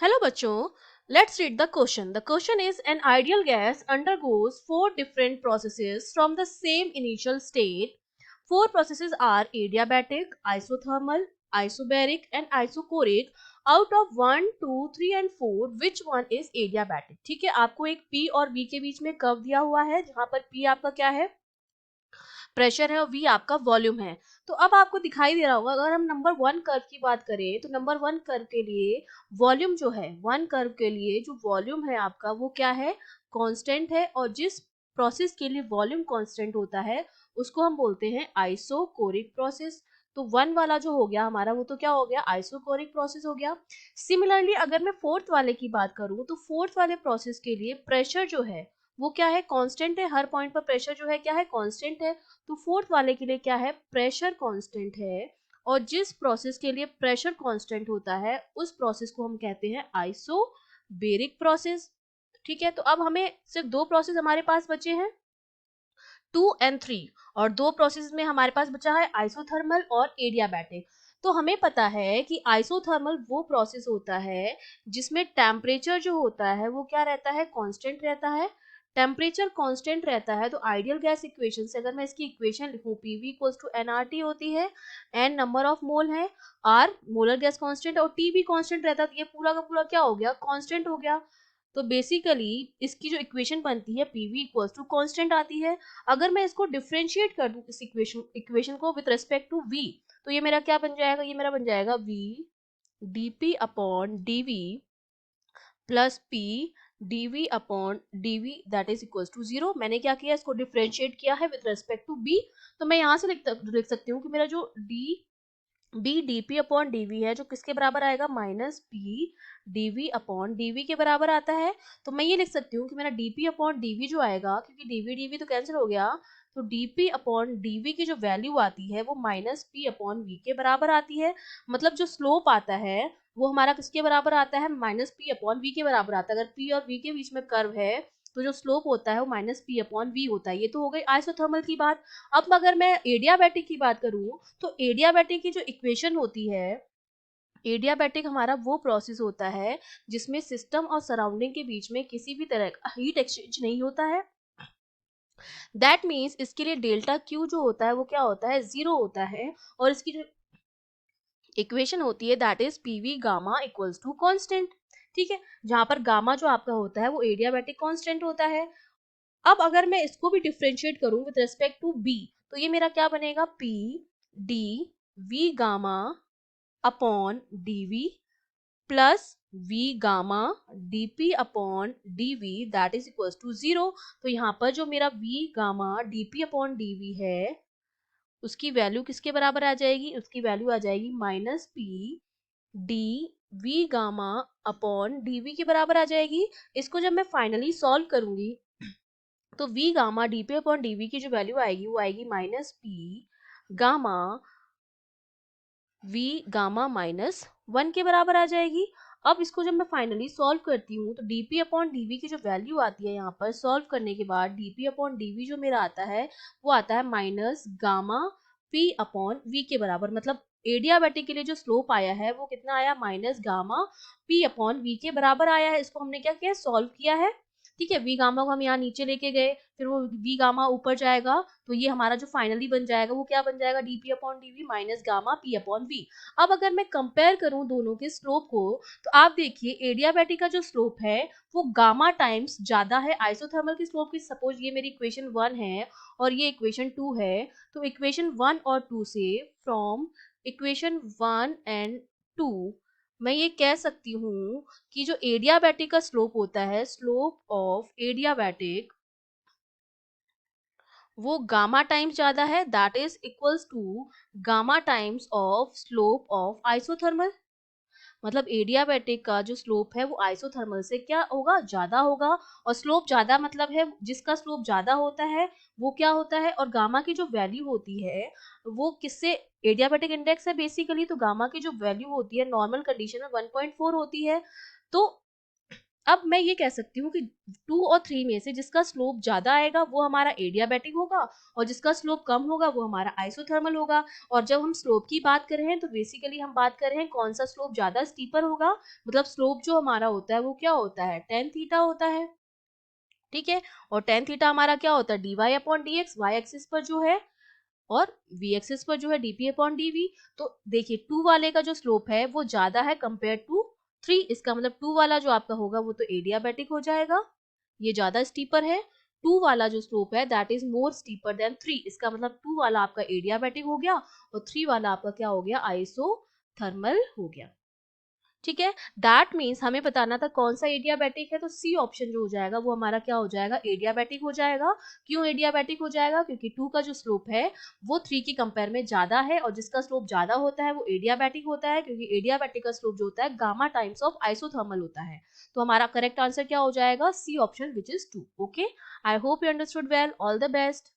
Hello बच्चों, let's read the question. The question is an ideal gas undergoes four different processes from the same initial state. Four processes are adiabatic, isothermal, isobaric and isochoric. Out of 1, 2, 3 and 4, which one is adiabatic? ठीक है, आपको एक P और V के बीच में curve दिया हुआ है जहां पर P आपका क्या है, प्रेशर है और V आपका वॉल्यूम है। तो अब आपको दिखाई दे रहा होगा, अगर हम नंबर 1 कर्व की बात करें तो नंबर 1 कर्व के लिए वॉल्यूम जो है, 1 कर्व के लिए जो वॉल्यूम है आपका वो क्या है, कांस्टेंट है। और जिस प्रोसेस के लिए वॉल्यूम कांस्टेंट होता है उसको हम बोलते हैं आइसोकोरिक प्रोसेस। तो 1 वाला जो हो गया हमारा वो तो क्या हो गया, आइसोकोरिक प्रोसेस हो गया। सिमिलरली अगर मैं फोर्थ वाले की बात करूं तो फोर्थ वाले प्रोसेस के लिए प्रेशर जो है वो क्या है, कांस्टेंट है। हर पॉइंट पर प्रेशर जो है क्या है, कांस्टेंट है। तो फोर्थ वाले के लिए क्या है, प्रेशर कांस्टेंट है। और जिस प्रोसेस के लिए प्रेशर कांस्टेंट होता है उस प्रोसेस को हम कहते हैं आइसोबेरिक प्रोसेस। ठीक है, तो अब हमें सिर्फ दो प्रोसेस हमारे पास बचे हैं, 2 और 3। और दो प्रोसेस में हमारे पास बचा है आइसोथर्मल और एडियाबैटिक। तो हमें पता है कि आइसोथर्मल वो प्रोसेस होता है जिसमें टेम्परेचर जो होता है वो क्या रहता है, कांस्टेंट रहता है। टेम्परेचर कांस्टेंट रहता है तो आइडियल गैस इक्वेशन से अगर मैं इसकी इक्वेशन लिखूं, पीवी इक्वल्स टू एनआरटी होती है, एन नंबर ऑफ मोल है, आर मोलर गैस कांस्टेंट और टी भी कांस्टेंट रहता है, तो ये पूरा का पूरा क्या हो गया, कांस्टेंट हो गया। तो बेसिकली इसकी जो इक्वेशन बनती है पीवी इक्वल्स टू कांस्टेंट आती है। अगर मैं इसको डिफरेंशिएट कर दूं इस इक्वेशन को विद रिस्पेक्ट टू v, तो ये मेरा क्या बन जाएगा, ये मेरा बन जाएगा v dp upon dv plus p dv upon dv that is equals to 0। मैंने क्या किया, इसको डिफरेंशिएट किया है विद रिस्पेक्ट टू b। तो मैं यहाँ से लिख सकती हूँ कि मेरा जो B D P upon DV है जो किसके बराबर आएगा, minus P DV upon DV के बराबर आता है। तो मैं ये लिख सकती हूँ कि मेरा डीपी अपॉन डीवी जो आएगा, क्योंकि डीवी डीवी तो कैंसिल हो गया, तो डीपी अपॉन डीवी की जो वैल्यू आती है वो माइनस पी अपॉन वी के बराबर आती है। मतलब जो स्लोप आता है वो हमारा किसके बराबर आता है, माइनस पी अपॉन वी के बराबर आता है। अगर पी और वी के बीच में कर्व है तो जो स्लोप होता है वो माइनस पी अपॉन वी होता है। ये तो हो गई आइसोथर्मल की बात। अब अगर मैं एडियाबैटिक की बात करूं तो एडियाबैटिक की जो इक्वेशन होती है, एडियाबैटिक हमारा वो प्रोसेस होता है जिसमें सिस्टम और सराउंडिंग के बीच में किसी भी तरह का हीट एक्सचेंज नहीं होता है। दैट मीन्स इसके लिए डेल्टा क्यू जो होता है वो क्या होता है, 0 होता है। और इसकी जो इक्वेशन होती है that is PV gamma equals to constant. ठीक है, जहां पर गामा जो आपका होता है वो एडियाबैटिक कांस्टेंट होता है। अब अगर मैं इसको भी डिफरेंशिएट करूं विद रिस्पेक्ट टू बी, तो ये मेरा क्या बनेगा, P D V gamma upon DV plus V gamma DP upon DV that is equals to 0। तो यहाँ पर जो मेरा V gamma DP upon DV है उसकी वैल्यू किसके बराबर आ जाएगी, उसकी वैल्यू आ जाएगी minus P D V gamma upon DV के बराबर आ जाएगी। इसको जब मैं फाइनली सॉल्व करूंगी तो v gamma dp upon dv की जो वैल्यू आएगी वो आएगी minus P gamma v gamma minus 1 के बराबर आ जाएगी। अब इसको जब मैं फाइनली सॉल्व करती हूँ तो dp अपॉन dv की जो वैल्यू आती है यहाँ पर सॉल्व करने के बाद dp अपॉन dv जो मेरा आता है वो आता है minus gamma p upon v के बराबर। मतलब एडियाबैटिक के लिए जो स्लोप आया है वो कितना आया, minus gamma p upon v के बराबर आया है। इसको हमने क्या किया, सॉल्व किया है। ठीक है, वी गामा को हम यहाँ नीचे लेके गए, फिर वो वी गामा ऊपर जाएगा, तो ये हमारा जो फाइनली बन जाएगा वो क्या बन जाएगा, DP upon DV minus gamma P upon V. अब अगर मैं कंपेयर करूं दोनों के स्लोप को तो आप देखिए एडियाबैटिक का जो स्लोप है वो गामा टाइम्स ज्यादा है आइसोथर्मल की स्लोप की। सपोज ये मेरी इक्वेशन 1 है और ये इक्वेशन 2 है, तो इक्वेशन 1 और 2 से, फ्रॉम इक्वेशन 1 एंड 2 मैं ये कह सकती हूँ कि जो एडियाबैटिक का स्लोप होता है, स्लोप ऑफ एडियाबैटिक वो गामा टाइम्स ज्यादा है, that is equals to gamma times of slope of isothermal. मतलब एडियाबैटिक का जो स्लोप है वो आइसोथर्मल से क्या होगा, ज्यादा होगा। और स्लोप ज्यादा मतलब है जिसका स्लोप ज्यादा होता है वो क्या होता है, और गामा की जो वैल्यू होती है वो किससे, एडियाबैटिक इंडेक्स है बेसिकली, तो गामा की जो वैल्यू होती है नॉर्मल कंडीशन में 1.4 होती है। तो अब मैं ये कह सकती हूँ कि 2 और 3 में से जिसका स्लोप ज्यादा आएगा वो हमारा एडियाबैटिक होगा, और जिसका स्लोप कम होगा वो हमारा आइसोथर्मल होगा। और जब हम स्लोप की बात कर रहे हैं तो बेसिकली हम बात कर रहे हैं कौन सा स्लोप ज्यादा स्टीपर होगा, मतलब स्लोप जो हमारा होता है वो क्या होता है, टेन थीटा होता है, ठीक है। और टेन थीटा हमारा क्या होता है, D Y upon D X, Y axis पर जो है, और वी एक्सिस पर जो है डीपी अपॉन डीवी। तो देखिए 2 वाले का जो स्लोप है वो ज्यादा है कंपेयर टू 3, इसका मतलब 2 वाला जो आपका होगा वो तो एडियाबैटिक हो जाएगा, ये ज्यादा स्टीपर है। 2 वाला जो स्लोप है that is more steeper than 3, इसका मतलब 2 वाला आपका एडियाबैटिक हो गया और 3 वाला आपका क्या हो गया, आइसोथर्मल हो गया, ठीक है। दैट मीन्स हमें बताना था कौन सा एडियाबैटिक है, तो सी ऑप्शन जो हो जाएगा वो हमारा क्या हो जाएगा, एडियाबैटिक हो जाएगा। क्यों एडियाबैटिक हो जाएगा, क्योंकि 2 का जो स्लोप है वो 3 की कंपेयर में ज्यादा है, और जिसका स्लोप ज्यादा होता है वो एडियाबैटिक होता है, क्योंकि एडियाबैटिक का स्लोप जो होता है गामा टाइम्स ऑफ आइसोथर्मल होता है। तो हमारा करेक्ट आंसर क्या हो जाएगा, C option which is 2। Okay, I hope you understood well, all the best.